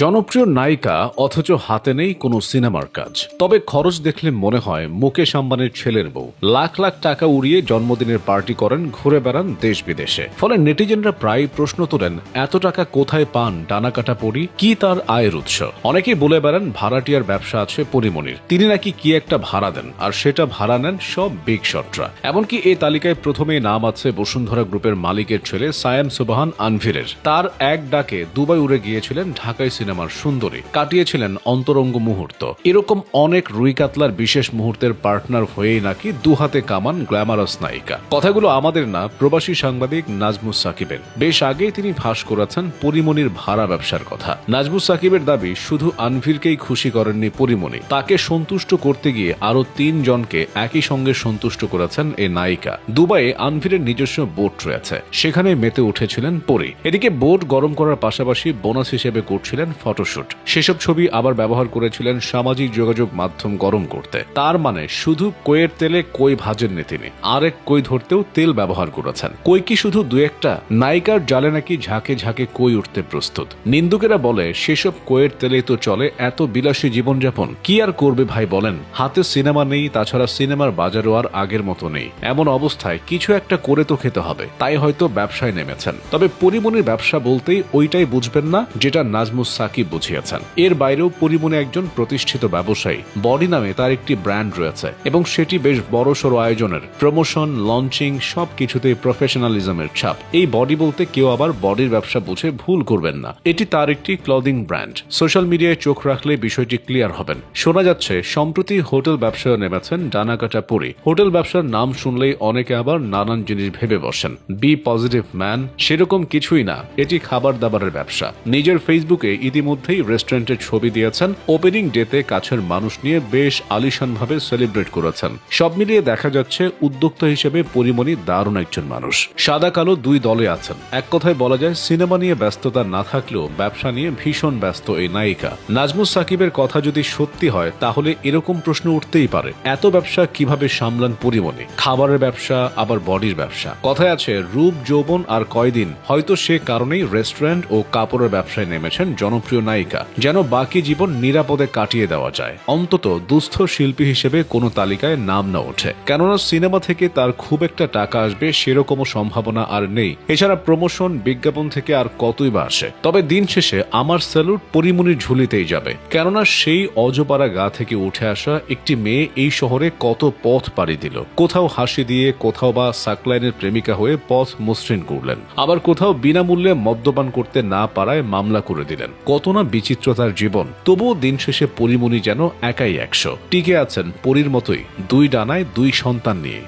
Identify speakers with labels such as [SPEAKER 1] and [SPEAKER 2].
[SPEAKER 1] জনপ্রিয় নায়িকা অথচ হাতে নেই কোনো সিনেমার কাজ। তবে খরচ দেখলে মনে হয় মুকেশ আম্বানির ছেলের বউ। লাখ লাখ টাকা উড়িয়ে জন্মদিনের পার্টি করেন, ঘুরে বেড়ান দেশ বিদেশে। ফলে নেটিজেনরা প্রায় প্রশ্ন তোলেন, এত টাকা কোথায় পান ডানাকাটা পরি? কি তার আয়ের উৎস? অনেকেই বলে বেড়ান ভাড়াটিয়ার ব্যবসা আছে পরিমণির, তিনি নাকি কি একটা ভাড়া দেন, আর সেটা ভাড়া নেন সব বিগ শটরা। এমনকি এই তালিকায় প্রথমেই নাম আছে বসুন্ধরা গ্রুপের মালিকের ছেলে সায়েম সুবহান আনভিরের। তার এক ডাকে দুবাই উড়ে গিয়েছিলেন ঢাকায় সিনেমার সুন্দরী, কাটিয়েছিলেন অন্তরঙ্গ মুহূর্ত। এরকম অনেক রুই কাতলার বিশেষ মুহূর্তের পার্টনার হয়েই নাকি দুহাতে কামান গ্ল্যামারাস নায়িকা। কথাগুলো আমাদের না, প্রবাসী সাংবাদিক নাজমুস সাকিবের। বেশ আগেই তিনি ফাঁস করেছেন পরিমণির ভাড়া ব্যবসার কথা। নাজমুস সাকিবের দাবি, শুধু আনভিরকেই খুশি করেননি পরিমণি, তাকে সন্তুষ্ট করতে গিয়ে আরো 3 জনকে একই সঙ্গে সন্তুষ্ট করেছেন এই নায়িকা। দুবাইয়ে আনভিরের নিজস্ব বোট রয়েছে, সেখানে মেতে উঠেছিলেন পরি। এদিকে বোট গরম করার পাশাপাশি বোনাস হিসেবে করছিলেন ফটোশুট। সেসব ছবি আবার ব্যবহার করেছিলেন সামাজিক যোগাযোগ মাধ্যম গরম করতে। তার মানে শুধু কইয়ের তেলে কই ভাজেননি তিনি, আরেক কই ধরতেও তেল ব্যবহার করেছেন। কই কি শুধু দু একটা? নায়িকার জালে নাকি ঝাঁকে ঝাঁকে কই উঠতে প্রস্তুত। নিন্দুকেরা বলে, সেসব কইয়ের তেলেই তো চলে এত বিলাসী জীবনযাপন। কি আর করবে ভাই বলেন? হাতে সিনেমা নেই, তাছাড়া সিনেমার বাজারও আর আগের মতো নেই। এমন অবস্থায় কিছু একটা করে তো খেতে হবে, তাই হয়তো ব্যবসায় নেমেছেন। তবে পরিমণির ব্যবসা বলতেই ওইটাই বুঝবেন না যেটা নাজমুস সাকিব বুঝিয়েছেন। এর বাইরেও পরিমণি একজন প্রতিষ্ঠিত ব্যবসায়ী। বডি নামে তার একটি ব্র্যান্ড রয়েছে এবং সেটি বেশ বড়সড় আয়োজনের। প্রমোশন, লঞ্চিং সবকিছুতেই প্রফেশনালিজমের ছাপ। এই বডি বলতে কেউ আবার বডির ব্যবসা বুঝে ভুল করবেন না, এটি তার একটি ক্লদিং ব্র্যান্ড। সোশ্যাল মিডিয়ায় চোখ রাখলে বিষয়টি ক্লিয়ার হবেন। শোনা যাচ্ছে সম্প্রতি হোটেল ব্যবসায় নেমেছেন ডানাকাটা পরি। হোটেল ব্যবসার নাম শুনলেই অনেকে আবার নানান জিনিস ভেবে বসেন। বি পজিটিভ ম্যান, সেরকম কিছুই না, এটি খাবার দাবারের ব্যবসা। নিজের ফেসবুকে ইতিমধ্যেই রেস্টুরেন্টের ছবি দিয়েছেন। ওপেনিং ডেতে কাছের মানুষ নিয়ে বেশ আলিশানভাবে সেলিব্রেট করেছেন। সব মিলিয়ে দেখা যাচ্ছে উদ্যোক্তা হিসেবে পরিমণি দারুণ একজন মানুষ। সাদা কালো দুই দলে আছেন। এক কথায় বলা যায় সিনেমা নিয়ে ব্যস্ততা না থাকলেও ব্যবসা নিয়ে ভীষণ ব্যস্ত এই নায়িকা। নাজমুস সাকিবের কথা যদি সত্যি হয় তাহলে এরকম প্রশ্ন উঠতেই পারে, এত ব্যবসা কিভাবে সামলান পরিমণি? খাবারের ব্যবসা আবার বডির ব্যবসা। কথায় আছে রূপ যৌবন আর কয়দিন। হয়তো সে কারণেই রেস্টুরেন্ট ও কাপড়ের ব্যবসায় নেমেছেন জনপ্রিয় নায়িকা, যেন বাকি জীবন নিরাপদে কাটিয়ে দেওয়া যায়। অন্তত দুস্থ শিল্পী হিসেবে কোনো তালিকায় নাম না ওঠে, কেননা সিনেমা থেকে তার খুব একটা টাকা আসবে সেরকমও সম্ভাবনা আর নেই। এছাড়া প্রমোশন, বিজ্ঞাপন থেকে আর কতই বা আসে। তবে দিন শেষে আমার স্যালুট পরিমণির ঝুলিতেই যাবে, কেননা সেই অজপাড়া গা থেকে উঠে আসা একটি মেয়ে এই শহরে কত পথ পাড়ি দিল। কোথাও হাসি দিয়ে, কোথাও বা সাকলাইনের প্রেমিকা হয়ে পথ মসৃণ করলেন, আবার কোথাও বিনামূল্যে মদ্যপান করতে না পারায় মামলা করে দিলেন। কত না বিচিত্রতার জীবন। তবুও দিন শেষে পরিমণি যেন একাই 100, টিকে আছেন পরীর মতোই, 2 ডানায় 2 সন্তান নিয়ে।